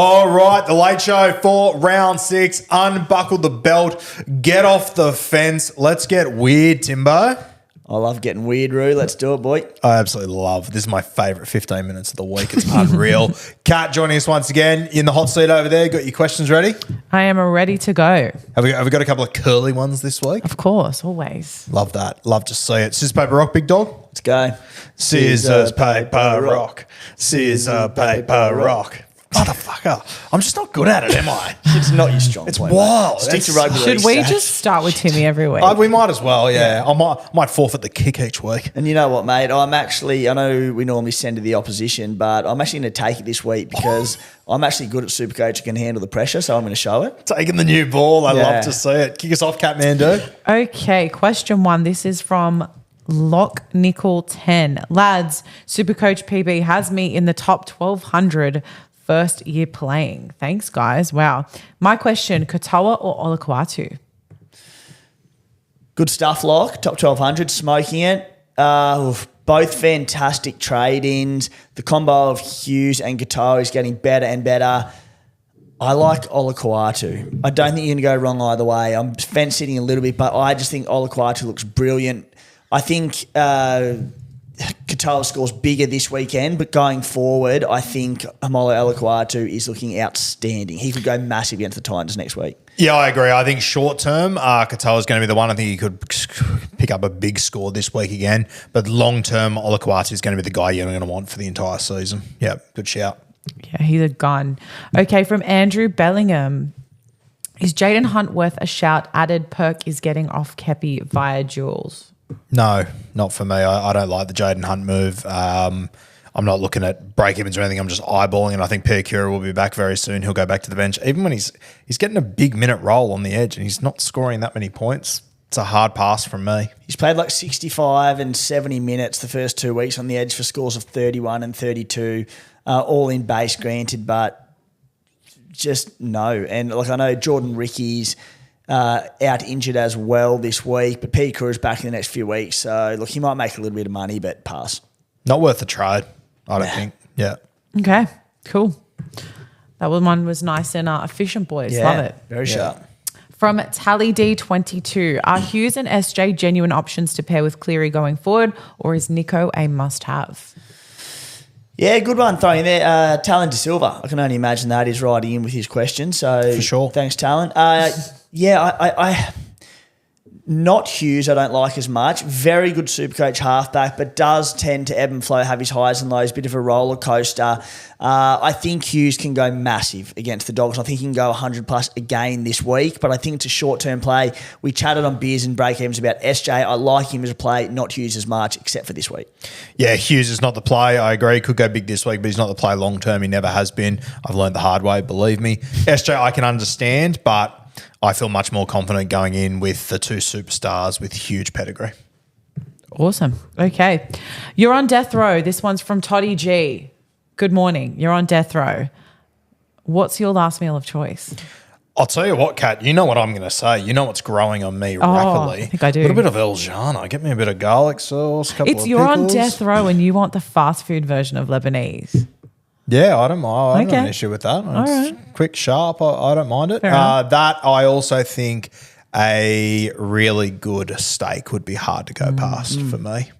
All right, the late show for round 6. Unbuckle the belt. Get off the fence. Let's get weird, Timbo. I love getting weird, Roo. Let's do it, boy. I absolutely love. This is my favourite 15 minutes of the week. It's unreal. Kat joining us once again in the hot seat over there. Got your questions ready? I am ready to go. Have we got a couple of curly ones this week? Of course, always. Love that. Love to see it. Scissors, paper, rock, big dog. Let's go. Scissors, paper, rock. Scissors, paper, rock. Motherfucker. I'm just not good at it, am I? It's not your strong point. It's wild. Stick to rugby league. Should we just start with Timmy every week? We might as well, yeah. I might forfeit the kick each week. And you know what, mate? I know we normally send to the opposition, but I'm actually going to take it this week because I'm actually good at Supercoach and can handle the pressure, so I'm going to show it. Taking the new ball. I love to see it. Kick us off, Catmandu. Okay, question 1. This is from Lock Nickel 10. Lads, Supercoach PB has me in the top 1,200 first year playing. Thanks, guys. Wow. My question, Katoa or Olakuatu? Good stuff, Lock. Top 1,200, smoking it. Both fantastic trade-ins. The combo of Hughes and Katoa is getting better and better. I like Olakuatu. I don't think you're going to go wrong either way. I'm fence-sitting a little bit, but I just think Olakuatu looks brilliant. I think Katoa scores bigger this weekend, but going forward, I think Amolo Olakuatu is looking outstanding. He could go massive against the Titans next week. Yeah, I agree. I think short term, Katoa is going to be the one. I think he could pick up a big score this week again. But long term, Olakuatu is going to be the guy you're going to want for the entire season. Yeah, good shout. Yeah, he's a gun. Okay, from Andrew Bellingham. Is Jaden Hunt worth a shout? Added perk is getting off Kepi via duels. No, not for me. I don't like the Jaden Hunt move. I'm not looking at break-evens or anything. I'm just eyeballing, and I think Piakura will be back very soon. He'll go back to the bench. Even when he's getting a big minute roll on the edge and he's not scoring that many points, it's a hard pass from me. He's played like 65 and 70 minutes the first 2 weeks on the edge for scores of 31 and 32, all in base, granted, but just no. And like I know Jordan Ricky's out injured as well this week, but Piakura's back in the next few weeks. So, look, he might make a little bit of money, but pass. Not worth a trade, I don't think. Yeah. Okay, cool. That one was nice and efficient, boys. Yeah, love it. Very sharp. From Tally D22, are Hughes and SJ genuine options to pair with Cleary going forward, or is Nico a must-have? Yeah, good one throwing there. Talon Silva. I can only imagine that is riding in with his question. So for sure. Thanks, Talon. I not Hughes I don't like as much. Very good Supercoach halfback, but does tend to ebb and flow, have his highs and lows, bit of a roller coaster. I think Hughes can go massive against the Dogs. I think he can go 100 plus again this week, but I think it's a short-term play. We chatted on Beers and Breakevens about SJ. I like him as a play, not Hughes as much, except for this week. Yeah, Hughes is not the play. I agree. Could go big this week, but he's not the play long-term. He never has been. I've learned the hard way, believe me. SJ I can understand, but I feel much more confident going in with the two superstars with huge pedigree. Awesome. Okay. You're on death row. This one's from Toddy G. Good morning. You're on death row. What's your last meal of choice? I'll tell you what, Kat, you know what I'm going to say. You know what's growing on me rapidly. I think I do. A little bit of El Jana. Get me a bit of garlic sauce, a couple of pickles. You're on death row and you want the fast food version of Lebanese. Yeah, I don't mind. I don't have an issue with that. All right. Quick, sharp. I don't mind it. That I also think a really good steak would be hard to go past for me.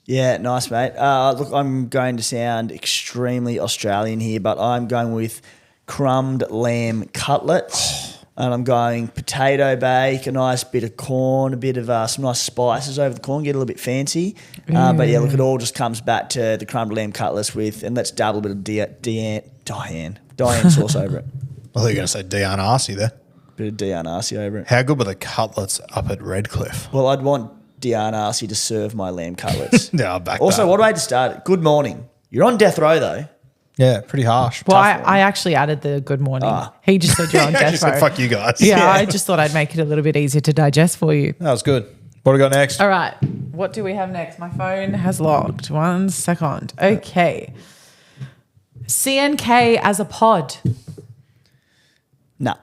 Yeah, nice, mate. Look, I'm going to sound extremely Australian here, but I'm going with crumbed lamb cutlets. And I'm going potato bake, a nice bit of corn, a bit of some nice spices over the corn, get a little bit fancy. But yeah, look, it all just comes back to the crumbled lamb cutlets and let's dabble a bit of Diane sauce over it. I thought you were going to say Diane Arcee there. Bit of Diane Arcee over it. How good were the cutlets up at Redcliffe? Well, I'd want Diane Arcee to serve my lamb cutlets. Yeah, I'll back also, that. what a way to start it. Good morning. You're on death row, though. Yeah, pretty harsh. Well, I actually added the good morning. He just said you're on death row. Said, fuck you guys. Yeah, I just thought I'd make it a little bit easier to digest for you. That was good. What do we got next? All right. What do we have next? My phone has logged. 1 second. Okay. CNK as a pod. No.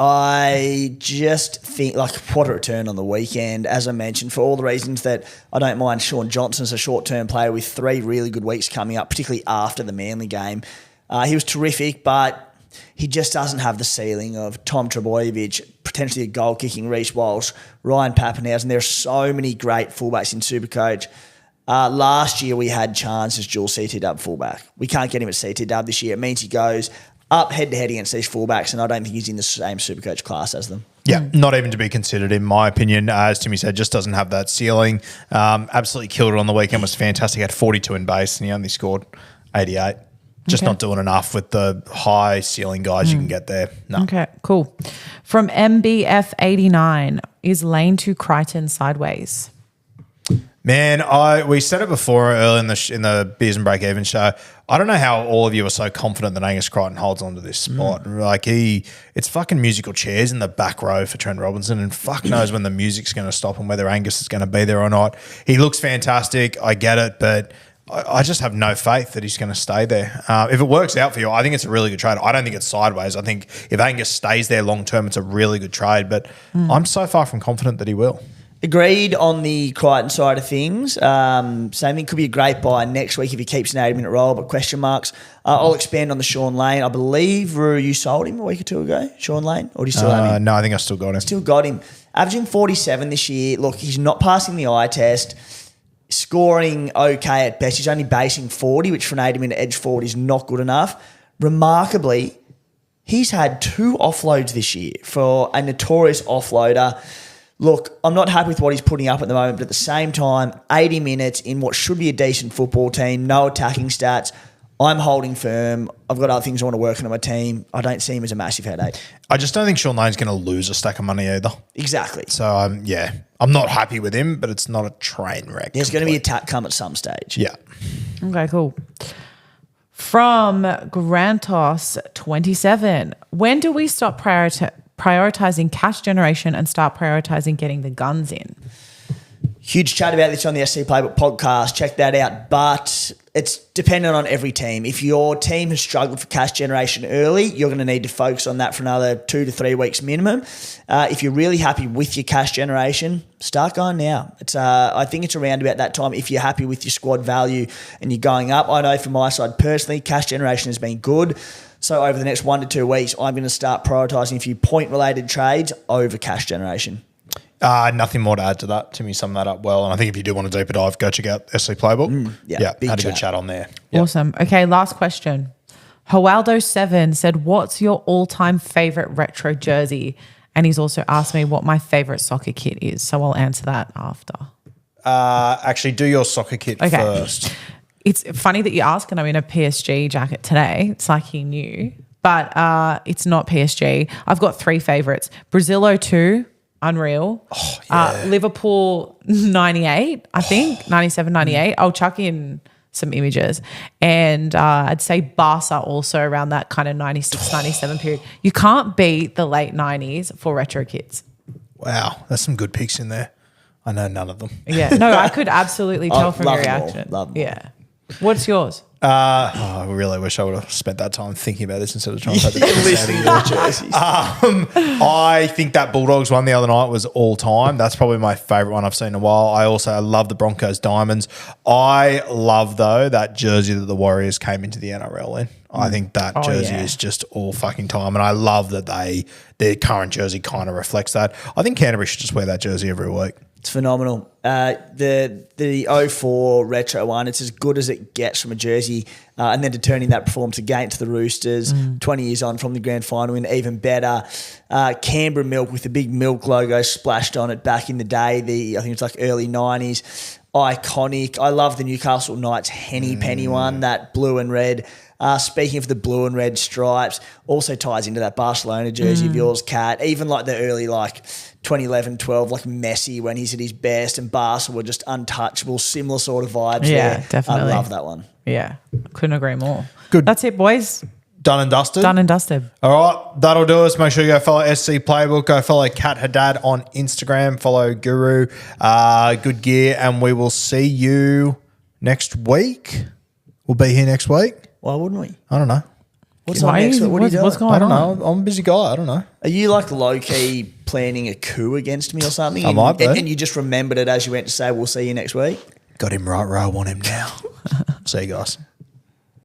I just think, like, what a return on the weekend, as I mentioned, for all the reasons that I don't mind Shaun Johnson as a short-term player with 3 really good weeks coming up, particularly after the Manly game. He was terrific, but he just doesn't have the ceiling of Tom Trebojevic, potentially a goal-kicking Reece Walsh, Ryan Pappenhausen. There are so many great fullbacks in Supercoach. Last year we had Chance as dual CT dub fullback. We can't get him at CT dub this year. It means he goes up head-to-head against these fullbacks, and I don't think he's in the same Supercoach class as them. Yeah, not even to be considered, in my opinion. As Timmy said, just doesn't have that ceiling. Absolutely killed it on the weekend, was fantastic. Had 42 in base, and he only scored 88. Just not doing enough with the high ceiling guys you can get there. No. Okay, cool. From MBF89, is Lane to Crichton sideways? Man, we said it before early in the Beers and Breakevens show. I don't know how all of you are so confident that Angus Crichton holds on to this spot. Like it's fucking musical chairs in the back row for Trent Robinson, and fuck knows when the music's going to stop and whether Angus is going to be there or not. He looks fantastic. I get it, but I just have no faith that he's going to stay there. If it works out for you, I think it's a really good trade. I don't think it's sideways. I think if Angus stays there long term, it's a really good trade. But I'm so far from confident that he will. Agreed on the Crichton side of things. Same thing, could be a great buy next week if he keeps an 80-minute role, but question marks. I'll expand on the Shaun Lane. I believe, Roo, you sold him a week or two ago, Shaun Lane? Or do you still have him? No, I think I still got him. Still got him. Averaging 47 this year. Look, he's not passing the eye test. Scoring okay at best. He's only basing 40, which for an 80-minute edge forward is not good enough. Remarkably, he's had 2 offloads this year for a notorious offloader. Look, I'm not happy with what he's putting up at the moment, but at the same time, 80 minutes in what should be a decent football team, no attacking stats. I'm holding firm. I've got other things I want to work on my team. I don't see him as a massive headache. I just don't think Shaun Lane's going to lose a stack of money either. Exactly. So, I'm not happy with him, but it's not a train wreck. There's going to be a tap come at some stage. Yeah. Okay, cool. From Grantos27, when do we stop prioritizing cash generation and start prioritizing getting the guns in? Huge chat about this on the SC Playbook podcast. Check that out. But it's dependent on every team. If your team has struggled for cash generation early, you're going to need to focus on that for another 2 to 3 weeks minimum. If you're really happy with your cash generation, start going now. I think it's around about that time if you're happy with your squad value and you're going up. I know from my side personally, cash generation has been good. So over the next 1 to 2 weeks, I'm going to start prioritising a few point-related trades over cash generation. Nothing more to add to that. Timmy summed that up well. And I think if you do want a deeper dive, go check out SC Playbook. Yeah, had a good chat on there. Awesome. Okay, last question. Howaldo7 said, what's your all-time favourite retro jersey? And he's also asked me what my favourite soccer kit is. So I'll answer that after. Actually, do your soccer kit first. It's funny that you ask, and I'm in a PSG jacket today. It's like he knew. But it's not PSG. I've got 3 favourites. Brazil 02. Unreal. Oh, yeah. Liverpool 98, I think, 97, 98. I'll chuck in some images. And I'd say Barca also around that kind of 96, 97 period. You can't beat the late 90s for retro kits. Wow, there's some good picks in there. I know none of them. Yeah, no, I could absolutely tell from your reaction. Love them all. Yeah. What's yours? I really wish I would have spent that time thinking about this instead of trying to take the jerseys. I think that Bulldogs one the other night was all time. That's probably my favourite one I've seen in a while. I love the Broncos Diamonds. I love, though, that jersey that the Warriors came into the NRL in. I think that jersey is just all fucking time. And I love that their current jersey kind of reflects that. I think Canterbury should just wear that jersey every week. It's phenomenal. The 04 retro one, it's as good as it gets from a jersey. And then to turn in that performance against the Roosters, 20 years on from the grand final win, even better. Canberra Milk with the big Milk logo splashed on it back in the day. I think it's like early 90s. Iconic. I love the Newcastle Knights Henny Penny one, that blue and red. Speaking of the blue and red stripes, also ties into that Barcelona jersey of yours, Kat. Even like the early 2011-12, like Messi when he's at his best, and Barca were just untouchable, similar sort of vibes there. Yeah, definitely. I love that one. Yeah, couldn't agree more. Good. That's it, boys. Done and dusted? Done and dusted. All right, that'll do us. Make sure you go follow SC Playbook. Go follow Kat Haddad on Instagram. Follow Guru, Good Gear, and we will see you next week. We'll be here next week. Why wouldn't we? I don't know. What's on next week? What are you doing? What's going on? I don't know. I'm a busy guy. I don't know. Are you like low-key planning a coup against me or something? I might be. And you just remembered it as you went to say, we'll see you next week? Got him right where I want him now. See you guys.